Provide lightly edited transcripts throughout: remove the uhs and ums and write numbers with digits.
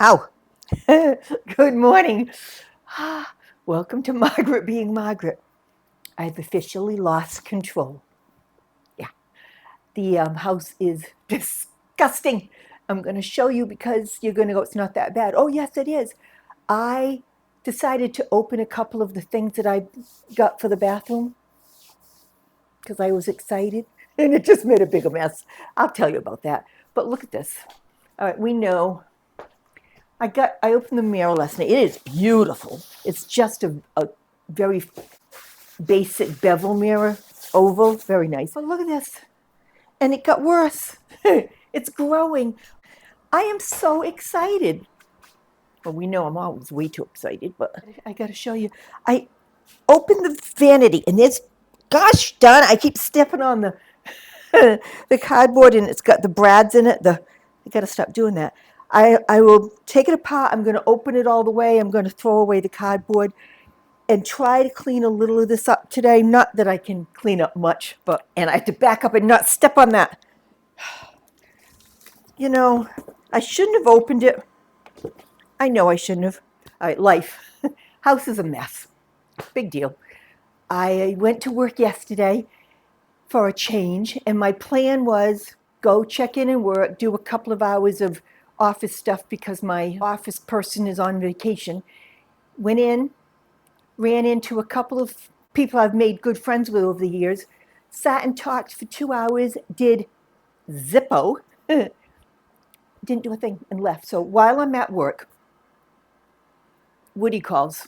Ow. Good morning. Welcome to Margaret being Margaret. I've officially lost control. Yeah, the house is disgusting. I'm going to show you because you're going to go, it's not that bad. Oh, yes, it is. I decided to open a couple of the things that I got for the bathroom because I was excited and it just made a bigger mess. I'll tell you about that. But look at this. All right, we know I opened the mirror last night. It is beautiful. It's just a very basic bevel mirror, oval, very nice. But look at this. And it got worse. It's growing. I am so excited. Well, we know I'm always way too excited, but I got to show you. I opened the vanity, and there's, gosh darn, I keep stepping on the the cardboard, and it's got the brads in it. I got to stop doing that. I will take it apart. I'm going to open it all the way. I'm going to throw away the cardboard and try to clean a little of this up today. Not that I can clean up much, and I have to back up and not step on that. You know, I shouldn't have opened it. I know I shouldn't have. All right, life. House is a mess. Big deal. I went to work yesterday for a change, and my plan was go check in and work, do a couple of hours of office stuff because my office person is on vacation. Went in, ran into a couple of people I've made good friends with over the years, sat and talked for 2 hours, did Zippo, didn't do a thing, and left. So while I'm at work, Woody calls,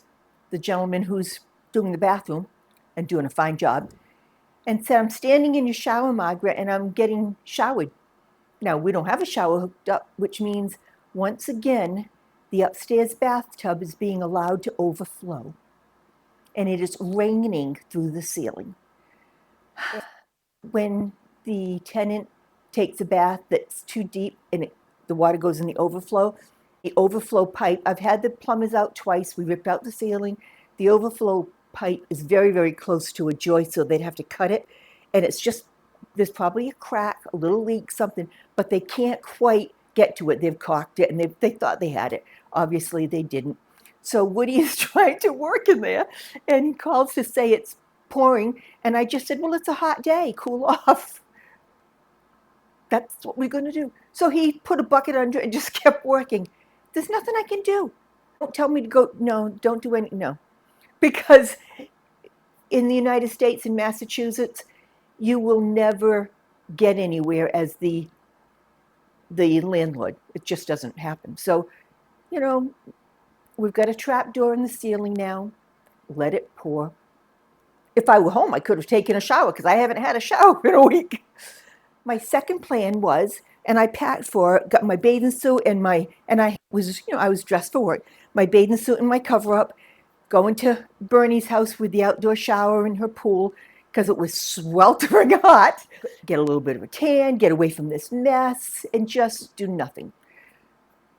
the gentleman who's doing the bathroom and doing a fine job, and said, I'm standing in your shower, Margaret, and I'm getting showered. Now, we don't have a shower hooked up, which means once again, the upstairs bathtub is being allowed to overflow, and it is raining through the ceiling. When the tenant takes a bath that's too deep and the water goes in the overflow pipe, I've had the plumbers out twice. We ripped out the ceiling. The overflow pipe is very, very close to a joist, so they'd have to cut it. And it's just, there's probably a crack, a little leak, something, but they can't quite get to it. They've caulked it and they thought they had it. Obviously, they didn't. So Woody is trying to work in there, and he calls to say it's pouring. And I just said, well, it's a hot day, cool off. That's what we're going to do. So he put a bucket under it and just kept working. There's nothing I can do. Don't tell me to go, no, don't do any, no. Because in the United States, in Massachusetts, you will never get anywhere as the landlord. It just doesn't happen. So, you know, we've got a trap door in the ceiling now. Let it pour. If I were home, I could have taken a shower because I haven't had a shower in a week. My second plan was, and I packed for it, got my bathing suit and I was, I was dressed for work. My bathing suit and my cover up, going to Bernie's house with the outdoor shower and her pool because it was sweltering hot. Get a little bit of a tan, get away from this mess, and just do nothing.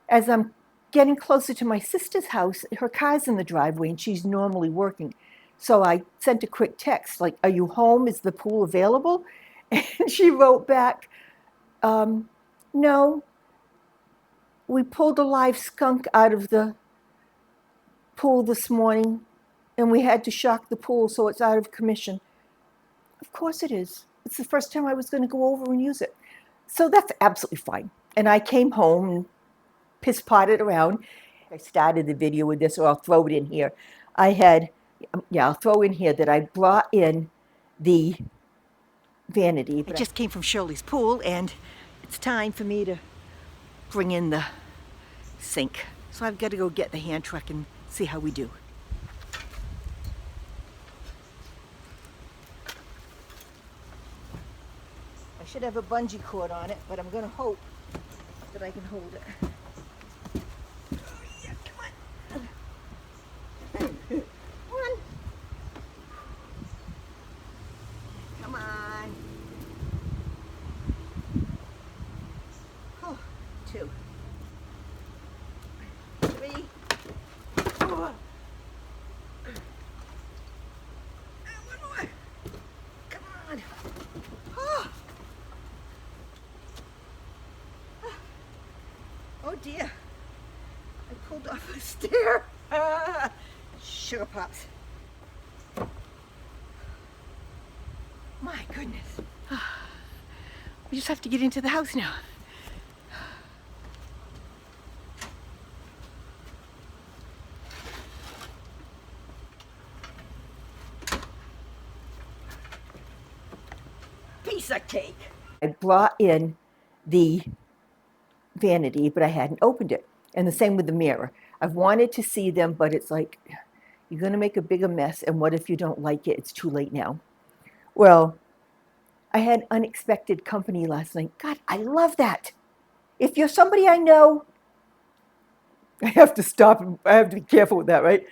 As I'm getting closer to my sister's house, her car's in the driveway and she's normally working. So I sent a quick text like, are you home? Is the pool available? And she wrote back, no, we pulled a live skunk out of the pool this morning and we had to shock the pool, so it's out of commission. Of course it is. It's the first time I was going to go over and use it. So that's absolutely fine. And I came home and piss-potted around. I started the video with this, or I'll throw it in here. I'll throw in here that I brought in the vanity. It just came from Shirley's pool, and it's time for me to bring in the sink. So I've got to go get the hand truck and see how we do. I should have a bungee cord on it, but I'm going to hope that I can hold it. Oh, yeah, come on. One. Come on. Oh, two. Three. Four. One more. Come on. Oh. Oh dear. I pulled off a stair. Sugar pops. My goodness. We just have to get into the house now. Piece of cake. I brought in the vanity, but I hadn't opened it. And the same with the mirror. I've wanted to see them, but it's like, you're going to make a bigger mess. And what if you don't like it? It's too late now. Well, I had unexpected company last night. God, I love that. If you're somebody I know, I have to stop. I have to be careful with that, right?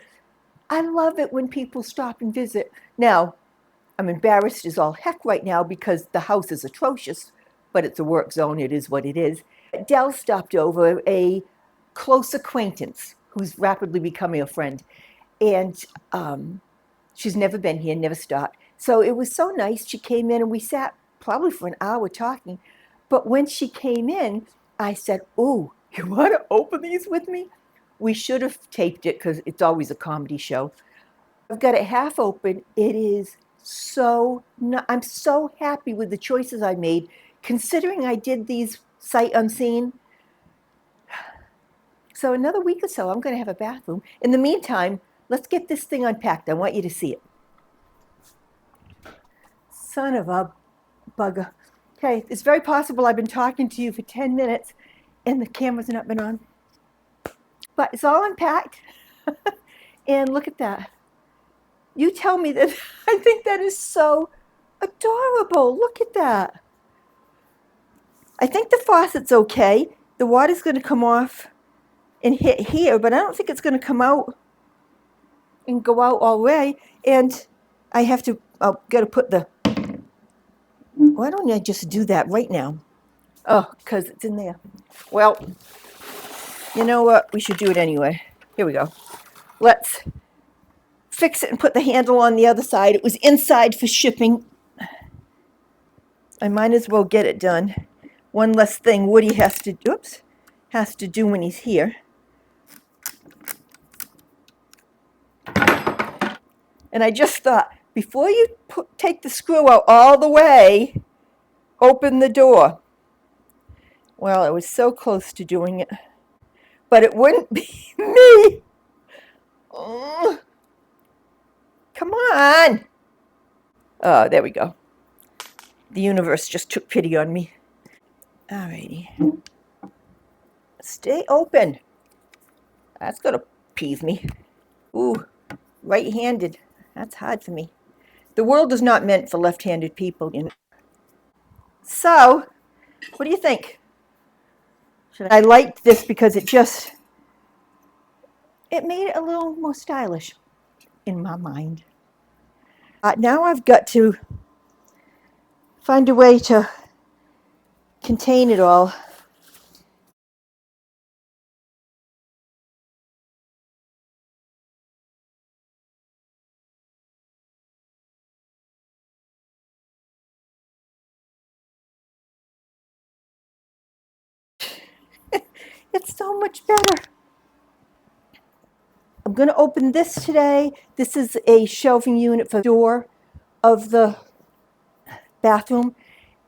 I love it when people stop and visit. Now, I'm embarrassed as all heck right now because the house is atrocious, but it's a work zone. It is what it is. Dell stopped over, a close acquaintance who's rapidly becoming a friend. And she's never been here, never stopped. So it was so nice. She came in and we sat probably for an hour talking. But when she came in, I said, "Ooh, you want to open these with me?" We should have taped it because it's always a comedy show. I've got it half open. It is I'm so happy with the choices I made, considering I did these sight unseen. So another week or so, I'm going to have a bathroom. In the meantime, let's get this thing unpacked. I want you to see it. Son of a bugger. Okay, it's very possible I've been talking to you for 10 minutes and the camera's not been on. But it's all unpacked. And look at that. You tell me that. I think that is so adorable. Look at that. I think the faucet's okay. The water's going to come off and hit here, but I don't think it's going to come out and go out all the way. And I have to, I've got to put the, why don't I just do that right now? Oh, because it's in there. Well, you know what? We should do it anyway. Here we go. Let's fix it and put the handle on the other side. It was inside for shipping. I might as well get it done. One less thing Woody has to do when he's here. And I just thought, before you take the screw out all the way, open the door. Well, I was so close to doing it, but it wouldn't be me. Oh, come on. Oh, there we go. The universe just took pity on me. Alrighty. Stay open. That's going to peeve me. Ooh, right-handed. That's hard for me. The world is not meant for left-handed people. So, what do you think? I liked this because it made it a little more stylish in my mind. Now I've got to find a way to contain it all. It's so much better. I'm going to open this today. This is a shelving unit for the door of the bathroom,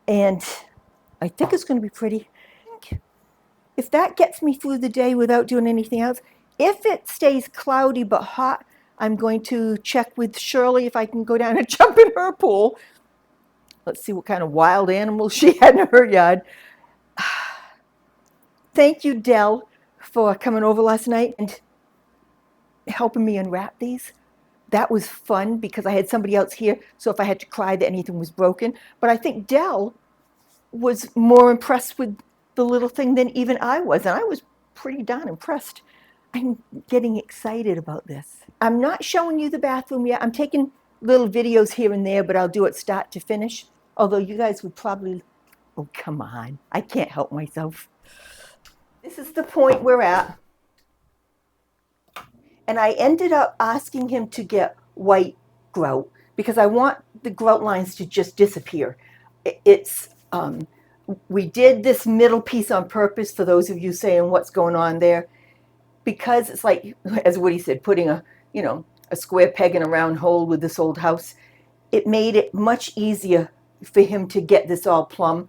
and I think it's going to be pretty. If that gets me through the day without doing anything else, if it stays cloudy but hot, I'm going to check with Shirley if I can go down and jump in her pool. Let's see what kind of wild animals she had in her yard. Thank you, Dell, for coming over last night and helping me unwrap these. That was fun because I had somebody else here, so if I had to cry that anything was broken. But I think Dell was more impressed with the little thing than even I was, and I was pretty darn impressed. I'm getting excited about this. I'm not showing you the bathroom yet. I'm taking little videos here and there, but I'll do it start to finish. Although you guys would probably, oh, come on. I can't help myself. This is the point we're at. And I ended up asking him to get white grout because I want the grout lines to just disappear. We did this middle piece on purpose for those of you saying what's going on there. because it's like, as Woody said, putting a, you know, a square peg in a round hole with this old house, it made it much easier for him to get this all plumb.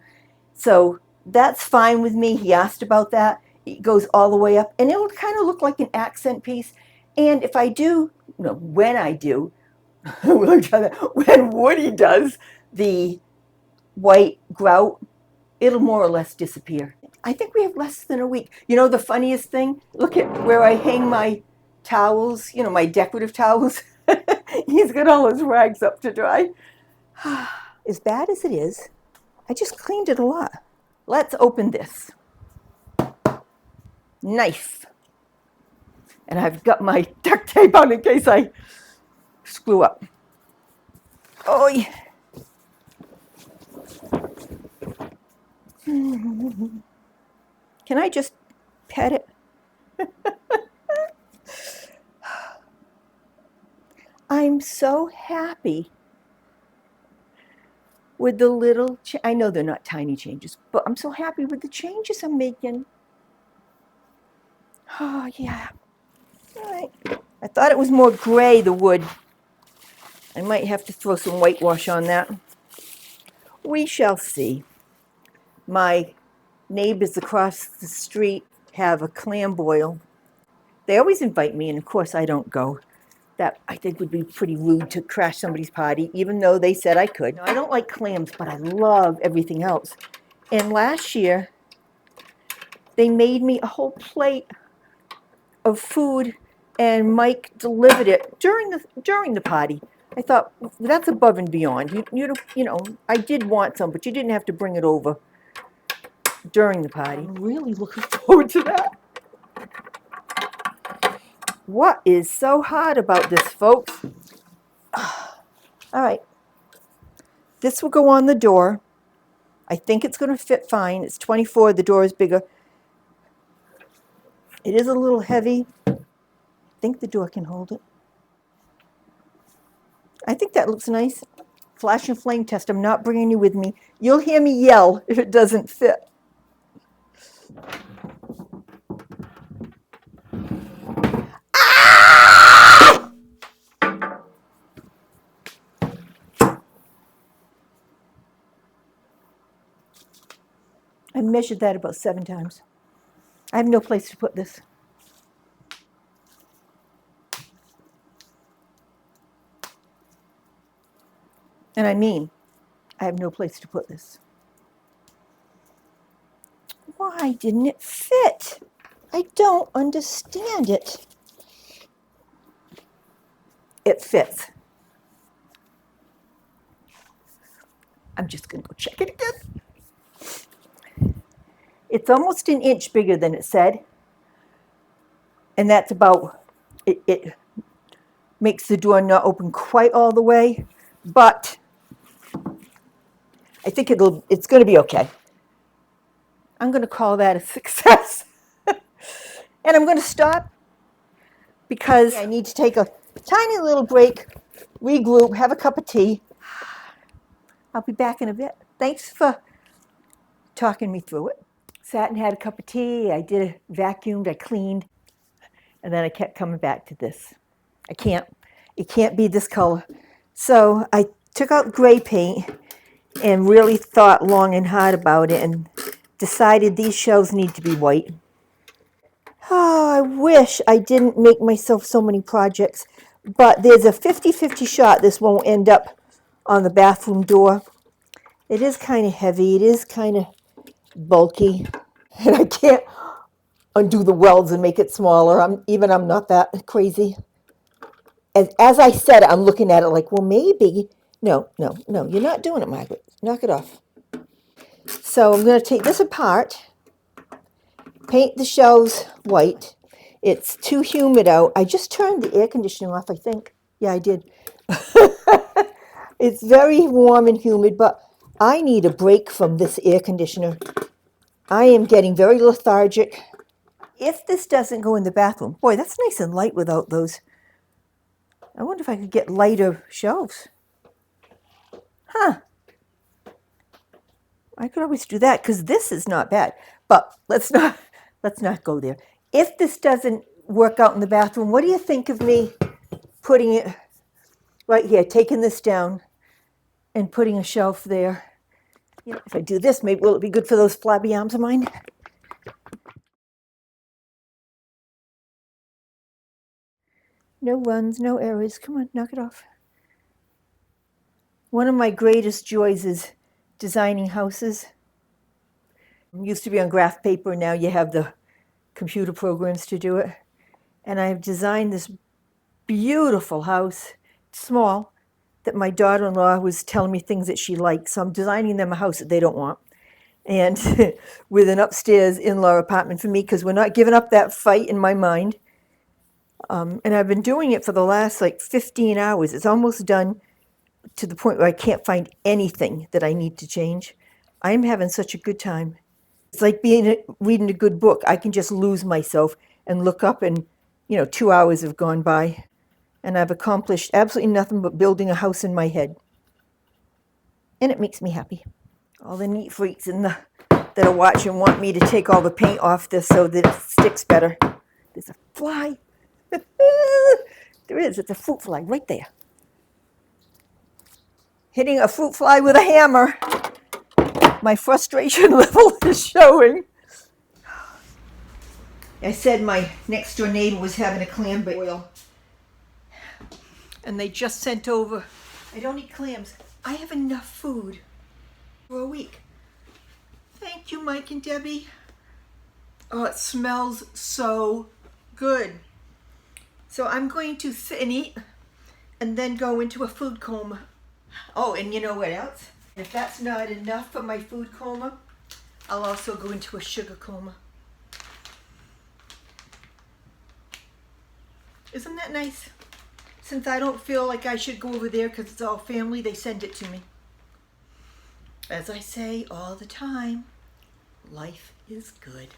So that's fine with me. He asked about that. It goes all the way up, and it'll kind of look like an accent piece. And if I do, no, when I do, when Woody does the white grout, it'll more or less disappear. I think we have less than a week. You know, the funniest thing, look at where I hang my towels, you know, my decorative towels. He's got all his rags up to dry. As bad as it is, I just cleaned it a lot. Let's open this. Knife. And I've got my duct tape on in case I screw up. Oh, yeah. Can I just pet it? I'm so happy with the little, I know they're not tiny changes, but I'm so happy with the changes I'm making. Oh, yeah. All right. I thought it was more gray, the wood. I might have to throw some whitewash on that. We shall see. My neighbors across the street have a clam boil. They always invite me, and of course I don't go. That I think would be pretty rude to crash somebody's party, even though they said I could. Now, I don't like clams, but I love everything else. And last year, they made me a whole plate of food, and Mike delivered it during the party. I thought, that's above and beyond. You know, I did want some, but you didn't have to bring it over during the party. I'm really looking forward to that. What is so hard about this, folks? All right. This will go on the door. I think it's going to fit fine. It's 24. The door is bigger. It is a little heavy. I think the door can hold it. I think that looks nice. Flash and flame test. I'm not bringing you with me. You'll hear me yell if it doesn't fit. Ah! I measured that about 7 times. I have no place to put this. And I mean, I have no place to put this. Why didn't it fit? I don't understand it. It fits. I'm just going to go check it again. It's almost an inch bigger than it said. And that's about, it makes the door not open quite all the way, but I think it's going to be okay. I'm going to call that a success. And I'm going to stop because I need to take a tiny little break, regroup, have a cup of tea. I'll be back in a bit. Thanks for talking me through it. Sat and had a cup of tea. I vacuumed, I cleaned, and then I kept coming back to this. It can't be this color. So I took out gray paint and really thought long and hard about it and decided these shelves need to be white. Oh, I wish I didn't make myself so many projects, but there's a 50-50 shot this won't end up on the bathroom door. It is kind of heavy. It is kind of bulky, and I can't undo the welds and make it smaller. I'm not that crazy. As I said, I'm looking at it like, well, maybe. No, you're not doing it, Margaret. Knock it off. So I'm going to take this apart, paint the shelves white. It's too humid out. I just turned the air conditioning off, I think. Yeah, I did. It's very warm and humid, but I need a break from this air conditioner. I am getting very lethargic. If this doesn't go in the bathroom, boy, that's nice and light without those. I wonder if I could get lighter shelves. Huh. I could always do that because this is not bad. But let's not go there. If this doesn't work out in the bathroom. What do you think of me putting it right here, taking this down and putting a shelf there? You know, if I do this, maybe will it be good for those flabby arms of mine? No runs, no errors. Come on, knock it off. One of my greatest joys is designing houses. It used to be on graph paper, now you have the computer programs to do it. And I've designed this beautiful house, small, that my daughter-in-law was telling me things that she likes. So I'm designing them a house that they don't want. And with an upstairs in-law apartment for me, because we're not giving up that fight in my mind. And I've been doing it for the last like 15 hours. It's almost done to the point where I can't find anything that I need to change. I'm having such a good time. It's like reading a good book. I can just lose myself and look up and, 2 hours have gone by. And I've accomplished absolutely nothing but building a house in my head. And it makes me happy. All the neat freaks that are watching want me to take all the paint off this so that it sticks better. There's a fly. There is. It's a fruit fly right there. Hitting a fruit fly with a hammer. My frustration level is showing. I said my next door neighbor was having a clam boil. And they just sent over, I don't eat clams. I have enough food for a week. Thank you, Mike and Debbie. Oh, it smells so good. So I'm going to sit and eat and then go into a food coma. Oh, and you know what else? If that's not enough for my food coma, I'll also go into a sugar coma. Isn't that nice? Since I don't feel like I should go over there because it's all family, they send it to me. As I say all the time, life is good.